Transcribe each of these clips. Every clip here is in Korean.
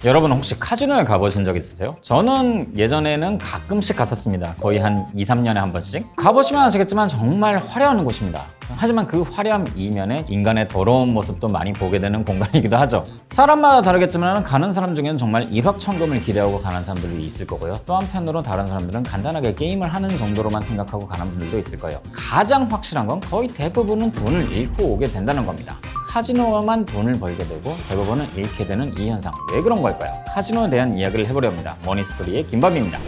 여러분 혹시 카지노에 가보신 적 있으세요? 저는 예전에는 가끔씩 갔었습니다. 거의 한 2, 3년에 한 번씩. 가보시면 아시겠지만 정말 화려한 곳입니다. 하지만 그 화려함 이면에 인간의 더러운 모습도 많이 보게 되는 공간이기도 하죠. 사람마다 다르겠지만 가는 사람 중에는 정말 일확천금을 기대하고 가는 사람들이 있을 거고요. 또 한편으로 다른 사람들은 간단하게 게임을 하는 정도로만 생각하고 가는 분들도 있을 거예요. 가장 확실한 건 거의 대부분은 돈을 잃고 오게 된다는 겁니다. 카지노만 돈을 벌게 되고 대부분은 잃게 되는 이 현상, 왜 그런 걸까요? 카지노에 대한 이야기를 해보려 합니다. 머니스토리의 김밥입니다.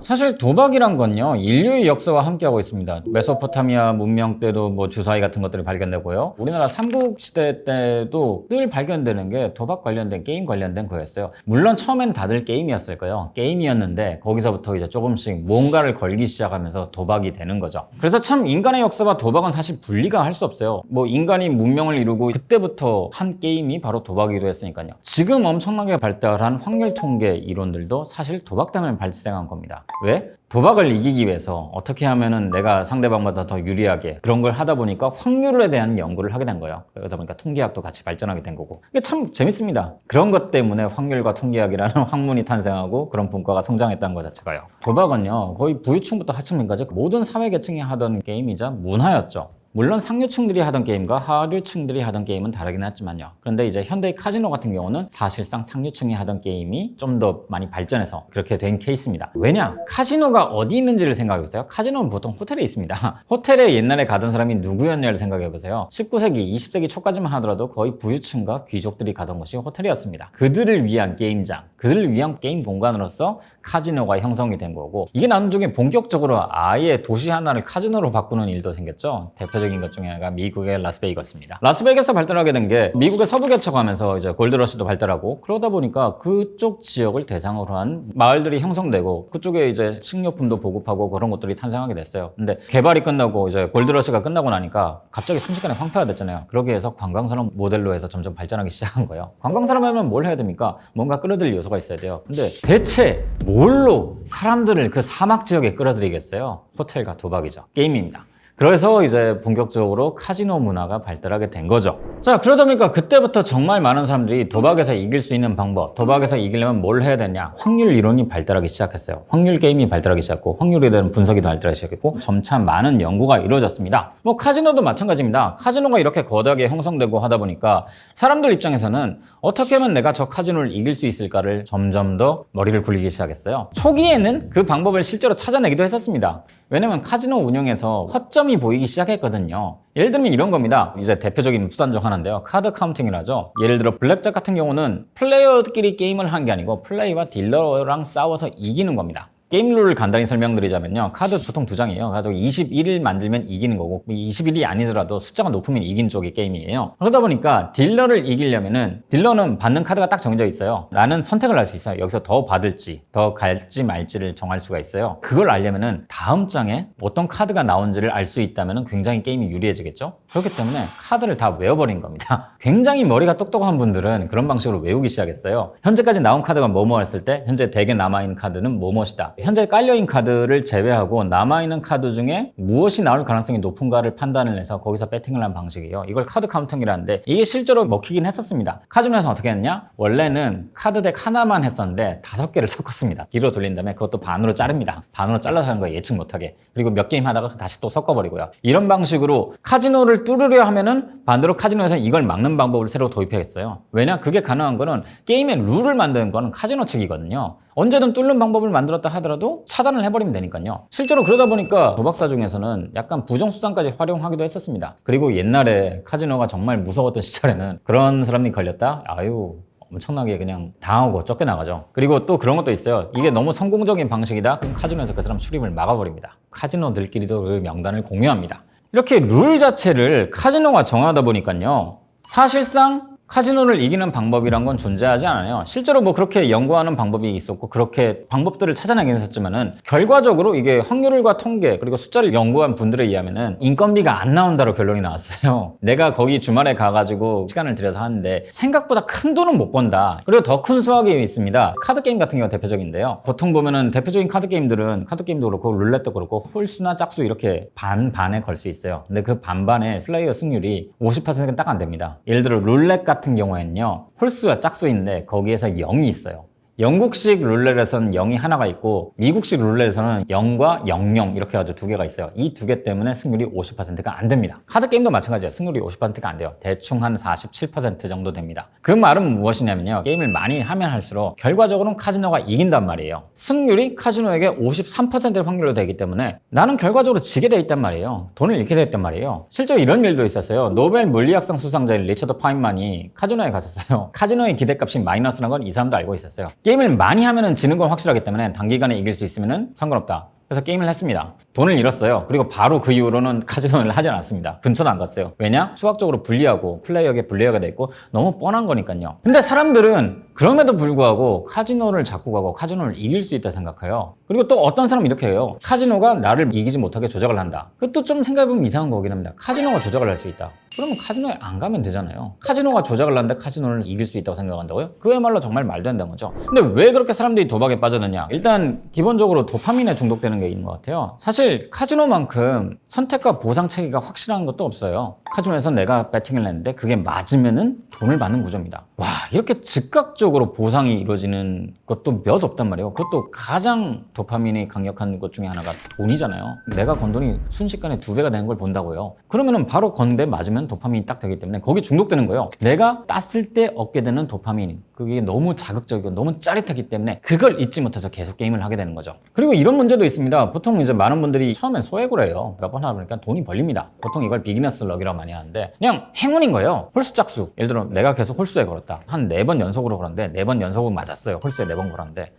사실 도박이란 건요, 인류의 역사와 함께하고 있습니다. 메소포타미아 문명 때도 뭐 주사위 같은 것들이 발견되고요. 우리나라 삼국시대 때도 늘 발견되는 게 도박 관련된 게임 관련된 거였어요. 물론 처음엔 다들 게임이었을 거예요. 게임이었는데 거기서부터 이제 조금씩 뭔가를 걸기 시작하면서 도박이 되는 거죠. 그래서 참 인간의 역사와 도박은 사실 분리가 할 수 없어요. 뭐 인간이 문명을 이루고 그때부터 한 게임이 바로 도박이기도 했으니까요. 지금 엄청나게 발달한 확률 통계 이론들도 사실 도박 때문에 발생한 겁니다. 왜? 도박을 이기기 위해서 어떻게 하면은 내가 상대방보다 더 유리하게 그런 걸 하다 보니까 확률에 대한 연구를 하게 된 거예요. 그러다 보니까 통계학도 같이 발전하게 된 거고. 이게 참 재밌습니다. 그런 것 때문에 확률과 통계학이라는 학문이 탄생하고 그런 분과가 성장했다는 것 자체가요. 도박은요, 거의 부유층부터 하층민까지 모든 사회계층이 하던 게임이자 문화였죠. 물론 상류층들이 하던 게임과 하류층들이 하던 게임은 다르긴 했지만요. 그런데 이제 현대의 카지노 같은 경우는 사실상 상류층이 하던 게임이 좀 더 많이 발전해서 그렇게 된 케이스입니다. 왜냐? 카지노가 어디 있는지를 생각해보세요. 카지노는 보통 호텔에 있습니다. 호텔에 옛날에 가던 사람이 누구였냐를 생각해보세요. 19세기, 20세기 초까지만 하더라도 거의 부유층과 귀족들이 가던 곳이 호텔이었습니다. 그들을 위한 게임장, 그들을 위한 게임 공간으로서 카지노가 형성이 된 거고, 이게 나중에 본격적으로 아예 도시 하나를 카지노로 바꾸는 일도 생겼죠. 대표적인 것 중에 하나가 미국의 라스베이거스입니다. 라스베이거스 발달하게 된 게 미국의 서부 개척하면서 이제 골드러시도 발달하고, 그러다 보니까 그쪽 지역을 대상으로 한 마을들이 형성되고 그쪽에 이제 식료품도 보급하고 그런 것들이 탄생하게 됐어요. 근데 개발이 끝나고 이제 골드러시가 끝나고 나니까 갑자기 순식간에 황폐화 됐잖아요. 그러기 위해서 관광산업 모델로 해서 점점 발전하기 시작한 거예요. 관광산업 하면 뭘 해야 됩니까? 뭔가 끌어들일 요소가 있어야 돼요. 근데 대체 뭘로 사람들을 그 사막 지역에 끌어들이겠어요? 호텔과 도박이죠. 게임입니다. 그래서 이제 본격적으로 카지노 문화가 발달하게 된 거죠. 자, 그러다 보니까 그때부터 정말 많은 사람들이 도박에서 이길 수 있는 방법, 도박에서 이기려면 뭘 해야 되냐, 확률 이론이 발달하기 시작했어요. 확률 게임이 발달하기 시작했고, 확률에 대한 분석이 발달하기 시작했고, 점차 많은 연구가 이루어졌습니다. 뭐 카지노도 마찬가지입니다. 카지노가 이렇게 거대하게 형성되고 하다 보니까 사람들 입장에서는 어떻게 하면 내가 저 카지노를 이길 수 있을까를 점점 더 머리를 굴리기 시작했어요. 초기에는 그 방법을 실제로 찾아내기도 했었습니다. 왜냐면 카지노 운영에서 허점이 보이기 시작했거든요. 예를 들면 이런 겁니다. 이제 대표적인 수단 중 하나인데요. 카드 카운팅이라죠. 예를 들어 블랙잭 같은 경우는 플레이어끼리 게임을 하는 게 아니고 플레이와 딜러랑 싸워서 이기는 겁니다. 게임 룰을 간단히 설명드리자면요. 카드 보통 2장이에요. 가지고 21일 만들면 이기는 거고 21일이 아니더라도 숫자가 높으면 이긴 쪽의 게임이에요. 그러다 보니까 딜러를 이기려면은 딜러는 받는 카드가 딱 정해져 있어요. 나는 선택을 할 수 있어요. 여기서 더 받을지 더 갈지 말지를 정할 수가 있어요. 그걸 알려면은 다음 장에 어떤 카드가 나온지를 알 수 있다면은 굉장히 게임이 유리해지겠죠. 그렇기 때문에 카드를 다 외워버린 겁니다. 굉장히 머리가 똑똑한 분들은 그런 방식으로 외우기 시작했어요. 현재까지 나온 카드가 뭐뭐 했을 때 현재 덱에 남아있는 카드는 뭐뭐이다. 현재 깔려있는 카드를 제외하고 남아있는 카드 중에 무엇이 나올 가능성이 높은가를 판단을 해서 거기서 배팅을 한 방식이에요. 이걸 카드 카운팅이라는데 이게 실제로 먹히긴 했었습니다. 카지노에서 어떻게 했냐? 원래는 카드덱 하나만 했었는데 5개를 섞었습니다. 뒤로 돌린 다음에 그것도 반으로 자릅니다. 반으로 잘라서 하는 거예요. 예측 못하게. 그리고 몇 게임 하다가 다시 또 섞어버리고요. 이런 방식으로 카지노를 뚫으려 하면은 반대로 카지노에서 이걸 막는 방법을 새로 도입했어요. 왜냐? 그게 가능한 거는 게임의 룰을 만드는 거는 카지노 측이거든요. 언제든 뚫는 방법을 만들었다 하더라도 차단을 해버리면 되니까요. 실제로 그러다 보니까 도박사 중에서는 약간 부정수단까지 활용하기도 했었습니다. 그리고 옛날에 카지노가 정말 무서웠던 시절에는 그런 사람이 걸렸다? 아유, 엄청나게 그냥 당하고 쫓겨나가죠. 그리고 또 그런 것도 있어요. 이게 너무 성공적인 방식이다? 그럼 카지노에서 그 사람 출입을 막아버립니다. 카지노들끼리도 그 명단을 공유합니다. 이렇게 룰 자체를 카지노가 정하다 보니까요. 사실상 카지노를 이기는 방법이란 건 존재하지 않아요. 실제로 뭐 그렇게 연구하는 방법이 있었고 그렇게 방법들을 찾아내긴 했었지만은 결과적으로 이게 확률과 통계 그리고 숫자를 연구한 분들에 의하면은 인건비가 안 나온다로 결론이 나왔어요. 내가 거기 주말에 가가지고 시간을 들여서 하는데 생각보다 큰 돈은 못 번다. 그리고 더 큰 수학이 있습니다. 카드 게임 같은 경우가 대표적인데요. 보통 보면은 대표적인 카드 게임들은 카드 게임도 그렇고 룰렛도 그렇고 홀수나 짝수 이렇게 반반에 걸 수 있어요. 근데 그 반반의 슬레이어 승률이 50%는 딱 안 됩니다. 예를 들어 룰렛 같은 경우에는요. 홀수와 짝수인데 거기에서 0이 있어요. 영국식 룰렛에서는 0이 하나가 있고 미국식 룰렛에서는 0과 00 이렇게 해가지고 두 개가 있어요. 이 두 개 때문에 승률이 50%가 안 됩니다. 카드게임도 마찬가지예요. 승률이 50%가 안 돼요. 대충 한 47% 정도 됩니다. 그 말은 무엇이냐면요. 게임을 많이 하면 할수록 결과적으로는 카지노가 이긴단 말이에요. 승률이 카지노에게 53%의 확률로 되기 때문에 나는 결과적으로 지게 돼 있단 말이에요. 돈을 잃게 돼 있단 말이에요. 실제로 이런 일도 있었어요. 노벨 물리학상 수상자인 리처드 파인만이 카지노에 갔었어요. 카지노의 기대값이 마이너스라는 건 이 사람도 알고 있었어요. 게임을 많이 하면은 지는 건 확실하기 때문에 단기간에 이길 수 있으면은 상관없다. 그래서 게임을 했습니다. 돈을 잃었어요. 그리고 바로 그 이후로는 카지노를 하지 않았습니다. 근처도 안 갔어요. 왜냐? 수학적으로 불리하고 플레이어에게 불리하게 돼 있고 너무 뻔한 거니까요. 근데 사람들은 그럼에도 불구하고 카지노를 자꾸 가고 카지노를 이길 수 있다 생각해요. 그리고 또 어떤 사람은 이렇게 해요. 카지노가 나를 이기지 못하게 조작을 한다. 그것도 좀 생각해보면 이상한 거긴 합니다. 카지노가 조작을 할 수 있다. 그러면 카지노에 안 가면 되잖아요. 카지노가 조작을 하는데 카지노를 이길 수 있다고 생각한다고요? 그야말로 정말 말도 안 되는 거죠. 근데 왜 그렇게 사람들이 도박에 빠져드냐? 일단 기본적으로 도파민에 중독되는 게 있는 것 같아요. 사실 카지노만큼 선택과 보상 체계가 확실한 것도 없어요. 카지노에서 내가 배팅을 했는데 그게 맞으면은 돈을 받는 구조입니다. 와, 이렇게 즉각적으로 보상이 이루어지는 것도 몇 없단 말이에요. 그것도 가장 도파민이 강력한 것 중에 하나가 돈이잖아요. 내가 건 돈이 순식간에 2배가 되는 걸 본다고요. 그러면은 바로 건데 맞으면 도파민이 딱 되기 때문에 거기 중독되는 거예요. 내가 땄을 때 얻게 되는 도파민, 그게 너무 자극적이고 너무 짜릿하기 때문에 그걸 잊지 못해서 계속 게임을 하게 되는 거죠. 그리고 이런 문제도 있습니다. 보통 이제 많은 분들이 처음엔 소액으로 해요. 몇 번 하다 보니까 돈이 벌립니다. 보통 이걸 비기너스 럭이라고 많이 하는데 그냥 행운인 거예요. 홀수 짝수. 예를 들어 내가 계속 홀수에 걸었다. 한 4번 연속으로 걸었는데 4번 연속으로 맞았어요. 홀수에 4번 걸었는데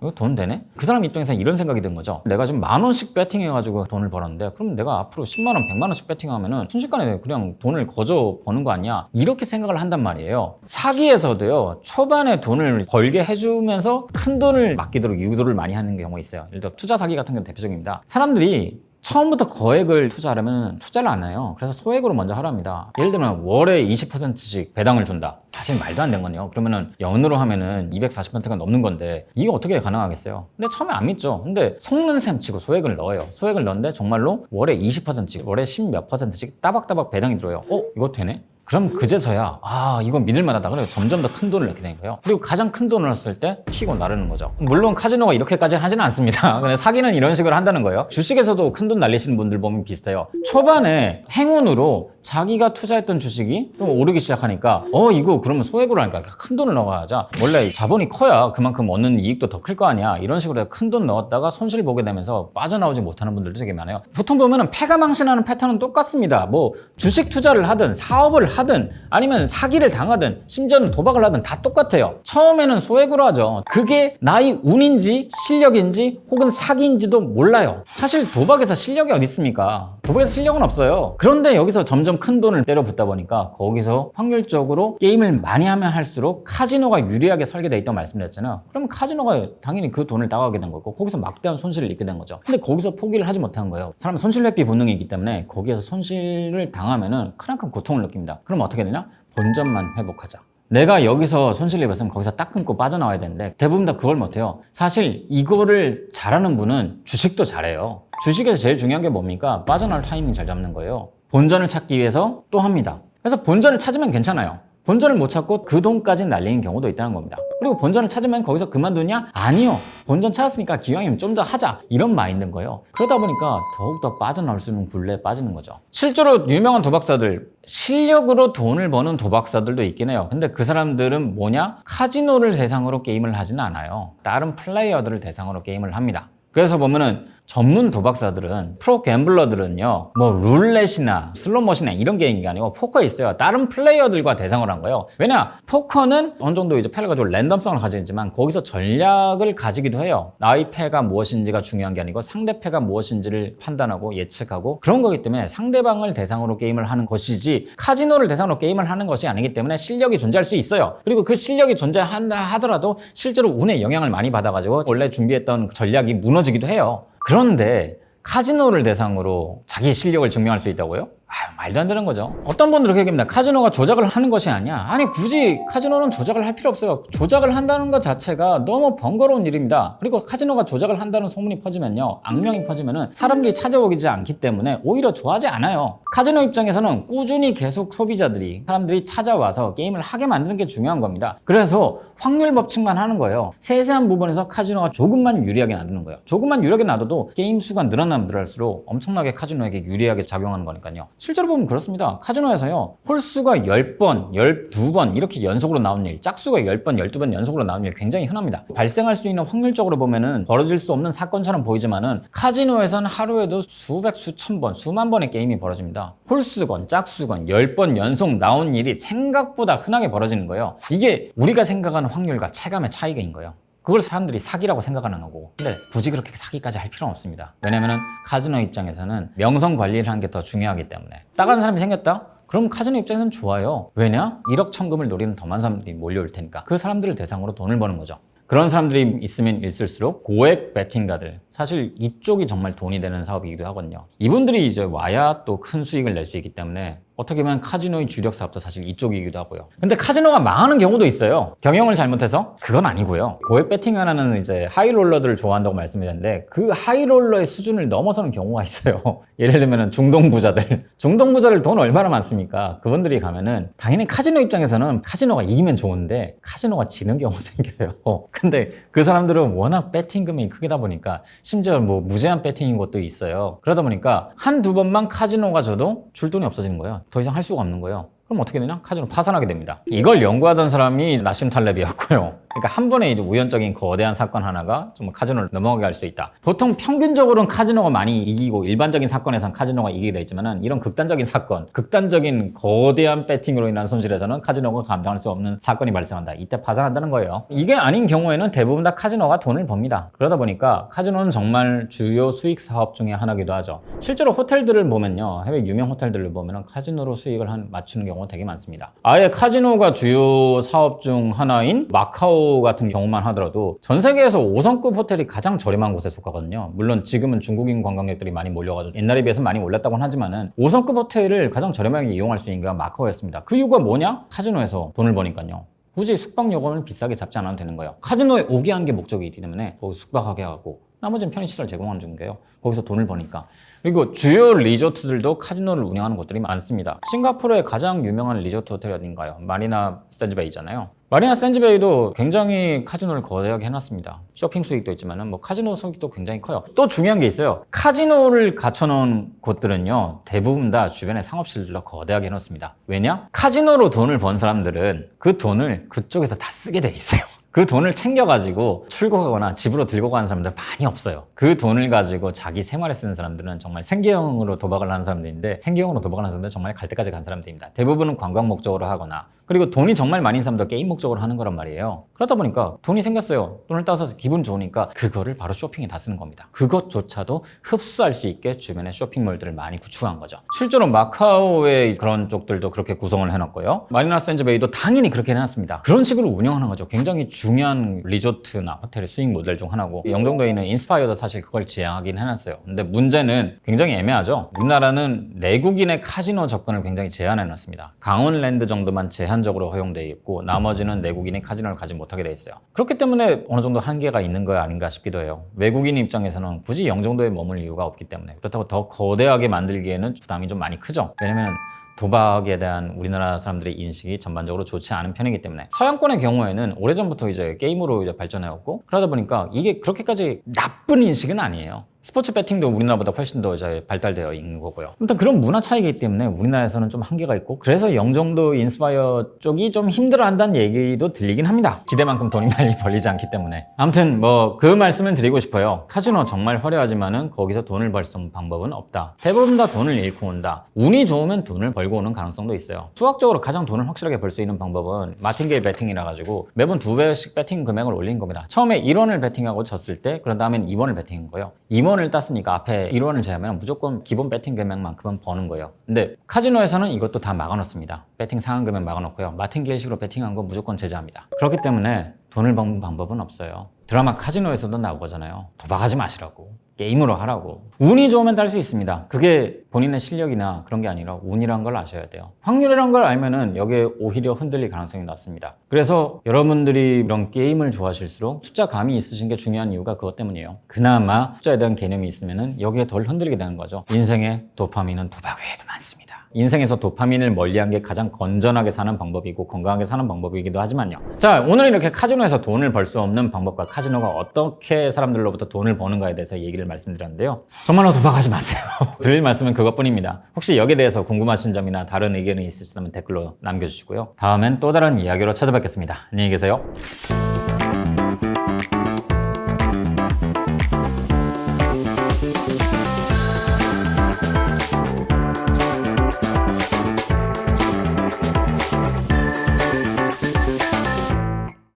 이거 돈 되네? 그 사람 입장에서 이런 생각이 든 거죠. 내가 지금 10,000원씩 배팅해가지고 돈을 벌었는데 그럼 내가 앞으로 10만원, 100만원씩 배팅하면은 순식간에 그냥 돈을 거저 버는 거 아니야? 이렇게 생각을 한단 말이에요. 사기에서도요, 초반에 돈을 벌게 해주면서 큰 돈을 맡기도록 유도를 많이 하는 경우가 있어요. 예를 들어 투자 사기 같은 건 대표적입니다. 사람들이 처음부터 거액을 투자하려면 투자를 안 해요. 그래서 소액으로 먼저 하랍니다. 예를 들면 월에 20%씩 배당을 준다. 사실 말도 안 되는 건요. 그러면은 연으로 하면은 240%가 넘는 건데 이게 어떻게 가능하겠어요? 근데 처음에 안 믿죠. 근데 속는 셈 치고 소액을 넣어요. 소액을 넣는데 정말로 월에 20%씩, 월에 10몇 %씩 따박따박 배당이 들어요. 이거 되네? 그럼 그제서야 이건 믿을만하다. 그래서 점점 더 큰 돈을 넣게 된 거예요. 그리고 가장 큰 돈을 넣었을 때 튀고 나르는 거죠. 물론 카지노가 이렇게까지는 하지는 않습니다. 근데 사기는 이런 식으로 한다는 거예요. 주식에서도 큰 돈 날리시는 분들 보면 비슷해요. 초반에 행운으로 자기가 투자했던 주식이 좀 오르기 시작하니까 이거 그러면 소액으로 하니까 큰 돈을 넣어야죠. 원래 자본이 커야 그만큼 얻는 이익도 더 클 거 아니야. 이런 식으로 큰 돈 넣었다가 손실 보게 되면서 빠져나오지 못하는 분들도 되게 많아요. 보통 보면은 패가망신하는 패턴은 똑같습니다. 뭐 주식 투자를 하든 사업을 하든 아니면 사기를 당하든 심지어는 도박을 하든 다 똑같아요. 처음에는 소액으로 하죠. 그게 나의 운인지 실력인지 혹은 사기인지도 몰라요. 사실 도박에서 실력이 어디 있습니까? 도박에서 실력은 없어요. 그런데 여기서 점점 큰 돈을 때려 붓다 보니까 거기서 확률적으로 게임을 많이 하면 할수록 카지노가 유리하게 설계되어 있다고 말씀드렸잖아요. 그러면 카지노가 당연히 그 돈을 따가게 된 거고 거기서 막대한 손실을 입게 된 거죠. 근데 거기서 포기를 하지 못한 거예요. 사람은 손실 회피 본능이 있기 때문에 거기에서 손실을 당하면은 크나큰 고통을 느낍니다. 그럼 어떻게 되냐? 본전만 회복하자. 내가 여기서 손실을 입었으면 거기서 딱 끊고 빠져나와야 되는데 대부분 다 그걸 못해요. 사실 이거를 잘하는 분은 주식도 잘해요. 주식에서 제일 중요한 게 뭡니까? 빠져나올 타이밍 잘 잡는 거예요. 본전을 찾기 위해서 또 합니다. 그래서 본전을 찾으면 괜찮아요. 본전을 못 찾고 그 돈까지 날리는 경우도 있다는 겁니다. 그리고 본전을 찾으면 거기서 그만두냐? 아니요. 본전 찾았으니까 기왕이면 좀 더 하자. 이런 마인드인 거예요. 그러다 보니까 더욱더 빠져나올 수 있는 굴레에 빠지는 거죠. 실제로 유명한 도박사들, 실력으로 돈을 버는 도박사들도 있긴 해요. 근데 그 사람들은 뭐냐? 카지노를 대상으로 게임을 하지는 않아요. 다른 플레이어들을 대상으로 게임을 합니다. 그래서 보면은 전문 도박사들은, 프로 갬블러들은요, 뭐 룰렛이나 슬롯머신이나 이런 게임이 아니고 포커에 있어요. 다른 플레이어들과 대상을 한 거예요. 왜냐? 포커는 어느 정도 이제 패를 가지고 랜덤성을 가지고 있지만 거기서 전략을 가지기도 해요. 나의 패가 무엇인지가 중요한 게 아니고 상대 패가 무엇인지를 판단하고 예측하고 그런 거기 때문에 상대방을 대상으로 게임을 하는 것이지 카지노를 대상으로 게임을 하는 것이 아니기 때문에 실력이 존재할 수 있어요. 그리고 그 실력이 존재한다 하더라도 실제로 운의 영향을 많이 받아가지고 원래 준비했던 전략이 무너지기도 해요. 그런데 카지노를 대상으로 자기의 실력을 증명할 수 있다고요? 말도 안 되는 거죠. 어떤 분들은 그렇게 얘기합니다. 카지노가 조작을 하는 것이 아니야. 아니 굳이 카지노는 조작을 할 필요 없어요. 조작을 한다는 것 자체가 너무 번거로운 일입니다. 그리고 카지노가 조작을 한다는 소문이 퍼지면요, 악명이 퍼지면은 사람들이 찾아오지 않기 때문에 오히려 좋아하지 않아요. 카지노 입장에서는 꾸준히 계속 소비자들이, 사람들이 찾아와서 게임을 하게 만드는 게 중요한 겁니다. 그래서 확률 법칙만 하는 거예요. 세세한 부분에서 카지노가 조금만 유리하게 놔두는 거예요. 조금만 유리하게 놔둬도 게임 수가 늘어나면 늘어날수록 엄청나게 카지노에게 유리하게 작용하는 거니까요. 실제로 보면 그렇습니다. 카지노에서요, 홀수가 10번, 12번 이렇게 연속으로 나오는 일, 짝수가 10번, 12번 연속으로 나오는 일 굉장히 흔합니다. 발생할 수 있는 확률적으로 보면은 벌어질 수 없는 사건처럼 보이지만은 카지노에서는 하루에도 수백, 수천 번, 수만 번의 게임이 벌어집니다. 홀수건, 짝수건 10번 연속 나온 일이 생각보다 흔하게 벌어지는 거예요. 이게 우리가 생각하는 확률과 체감의 차이인 거예요. 그걸 사람들이 사기라고 생각하는 거고, 근데 굳이 그렇게 사기까지 할 필요는 없습니다. 왜냐면은 카지노 입장에서는 명성 관리를 하는 게 더 중요하기 때문에. 따가는 사람이 생겼다? 그럼 카지노 입장에서는 좋아요. 왜냐? 1억 천금을 노리는 더 많은 사람들이 몰려올 테니까 그 사람들을 대상으로 돈을 버는 거죠. 그런 사람들이 있으면 있을수록 고액 베팅가들, 사실 이쪽이 정말 돈이 되는 사업이기도 하거든요. 이분들이 이제 와야 또 큰 수익을 낼 수 있기 때문에 어떻게 보면 카지노의 주력 사업도 사실 이쪽이기도 하고요. 근데 카지노가 망하는 경우도 있어요. 경영을 잘못해서? 그건 아니고요. 고액 베팅하는 이제 하이롤러들을 좋아한다고 말씀드렸는데 그 하이롤러의 수준을 넘어서는 경우가 있어요. 예를 들면 중동부자들. 중동부자들 돈 얼마나 많습니까? 그분들이 가면은 당연히 카지노 입장에서는 카지노가 이기면 좋은데 카지노가 지는 경우가 생겨요. 근데 그 사람들은 워낙 베팅금이 크다 보니까 심지어 뭐 무제한 베팅인 것도 있어요. 그러다 보니까 한두 번만 카지노가 져도 줄 돈이 없어지는 거예요. 더 이상 할 수가 없는 거예요. 그럼 어떻게 되냐? 카지노 파산하게 됩니다. 이걸 연구하던 사람이 나심 탈렙이었고요. 그러니까 한 번에 이제 우연적인 거대한 사건 하나가 정말 카지노를 넘어가게 할 수 있다. 보통 평균적으로는 카지노가 많이 이기고 일반적인 사건에선 카지노가 이기게 돼 있지만은 이런 극단적인 사건, 극단적인 거대한 배팅으로 인한 손실에서는 카지노가 감당할 수 없는 사건이 발생한다. 이때 파산한다는 거예요. 이게 아닌 경우에는 대부분 다 카지노가 돈을 법니다. 그러다 보니까 카지노는 정말 주요 수익 사업 중에 하나이기도 하죠. 실제로 호텔들을 보면요, 해외 유명 호텔들을 보면은 카지노로 수익을 맞추는 경우가 되게 많습니다. 아예 카지노가 주요 사업 중 하나인 마카오 같은 경우만 하더라도 전 세계에서 5성급 호텔이 가장 저렴한 곳에 속하거든요. 물론 지금은 중국인 관광객들이 많이 몰려가지고 옛날에 비해서 많이 올랐다고는 하지만은 5성급 호텔을 가장 저렴하게 이용할 수 있는 게 마카오였습니다. 그 이유가 뭐냐? 카지노에서 돈을 버니까요. 굳이 숙박요금을 비싸게 잡지 않아도 되는 거예요. 카지노에 오게 한 게 목적이 있기 때문에 거기 숙박하게 하고 나머지는 편의시설 제공하는 중인데요. 거기서 돈을 버니까. 그리고 주요 리조트들도 카지노를 운영하는 곳들이 많습니다. 싱가포르의 가장 유명한 리조트 호텔이 어딘가요? 마리나 샌즈베이잖아요. 마리나 샌즈베이도 굉장히 카지노를 거대하게 해놨습니다. 쇼핑 수익도 있지만 뭐 카지노 수익도 굉장히 커요. 또 중요한 게 있어요. 카지노를 갖춰놓은 곳들은요, 대부분 다 주변에 상업실들로 거대하게 해놓습니다. 왜냐? 카지노로 돈을 번 사람들은 그 돈을 그쪽에서 다 쓰게 돼 있어요. 그 돈을 챙겨가지고 출국하거나 집으로 들고 가는 사람들 많이 없어요. 그 돈을 가지고 자기 생활에 쓰는 사람들은 정말 생계형으로 도박을 하는 사람들인데, 생계형으로 도박을 하는 사람들은 정말 갈 때까지 간 사람들입니다. 대부분은 관광 목적으로 하거나, 그리고 돈이 정말 많은 사람도 게임 목적으로 하는 거란 말이에요. 그러다 보니까 돈이 생겼어요. 돈을 따서 기분 좋으니까 그거를 바로 쇼핑에 다 쓰는 겁니다. 그것조차도 흡수할 수 있게 주변에 쇼핑몰들을 많이 구축한 거죠. 실제로 마카오의 그런 쪽들도 그렇게 구성을 해놨고요. 마리나 샌즈베이도 당연히 그렇게 해놨습니다. 그런 식으로 운영하는 거죠. 굉장히 중요한 리조트나 호텔의 수익 모델 중 하나고, 영종도에 있는 인스파이어도 사실 그걸 지향하긴 해놨어요. 근데 문제는 굉장히 애매하죠. 우리나라는 내국인의 카지노 접근을 굉장히 제한해놨습니다. 강원랜드 정도만 제한적으로 허용되어 있고 나머지는 내국인이 카지노를 가지 못하게 돼 있어요. 그렇기 때문에 어느 정도 한계가 있는 거 아닌가 싶기도 해요. 외국인 입장에서는 굳이 영종도에 머물 이유가 없기 때문에. 그렇다고 더 거대하게 만들기에는 부담이 좀 많이 크죠. 왜냐면 도박에 대한 우리나라 사람들의 인식이 전반적으로 좋지 않은 편이기 때문에. 서양권의 경우에는 오래전부터 이제 게임으로 이제 발전해왔고, 그러다 보니까 이게 그렇게까지 나쁜 인식은 아니에요. 스포츠 배팅도 우리나라보다 훨씬 더 잘 발달되어 있는 거고요. 아무튼 그런 문화 차이기 때문에 우리나라에서는 좀 한계가 있고, 그래서 영종도 인스파이어 쪽이 좀 힘들어한다는 얘기도 들리긴 합니다. 기대만큼 돈이 많이 벌리지 않기 때문에. 아무튼 뭐 그 말씀을 드리고 싶어요. 카지노 정말 화려하지만은 거기서 돈을 벌 수 있는 방법은 없다. 대부분 다 돈을 잃고 온다. 운이 좋으면 돈을 벌고 오는 가능성도 있어요. 수학적으로 가장 돈을 확실하게 벌 수 있는 방법은 마틴게일 배팅이라 가지고 매번 2배씩 배팅 금액을 올린 겁니다. 처음에 1원을 배팅하고 졌을 때, 그런 다음엔 2원을 배팅한 거예요. 2원을 땄으니까 앞에 1원을 제하면 무조건 기본 배팅 금액만큼은 버는 거예요. 근데 카지노에서는 이것도 다 막아놓습니다. 배팅 상한 금액 막아놓고요. 마틴게일식으로 배팅한 거 무조건 제재합니다. 그렇기 때문에 돈을 버는 방법은 없어요. 드라마 카지노에서도 나오잖아요. 도박하지 마시라고. 게임으로 하라고. 운이 좋으면 딸 수 있습니다. 그게 본인의 실력이나 그런 게 아니라 운이란 걸 아셔야 돼요. 확률이란 걸 알면은 여기에 오히려 흔들릴 가능성이 낮습니다. 그래서 여러분들이 이런 게임을 좋아하실수록 숫자 감이 있으신 게 중요한 이유가 그것 때문이에요. 그나마 숫자에 대한 개념이 있으면은 여기에 덜 흔들리게 되는 거죠. 인생에 도파민은 도박 외에도 많습니다. 인생에서 도파민을 멀리한 게 가장 건전하게 사는 방법이고 건강하게 사는 방법이기도 하지만요. 자, 오늘 이렇게 카지노에서 돈을 벌 수 없는 방법과 카지노가 어떻게 사람들로부터 돈을 버는가에 대해서 얘기를 말씀드렸는데요. 정말로 도박하지 마세요. 드릴 말씀은 그것뿐입니다. 혹시 여기에 대해서 궁금하신 점이나 다른 의견이 있으시다면 댓글로 남겨주시고요. 다음엔 또 다른 이야기로 찾아뵙겠습니다. 안녕히 계세요.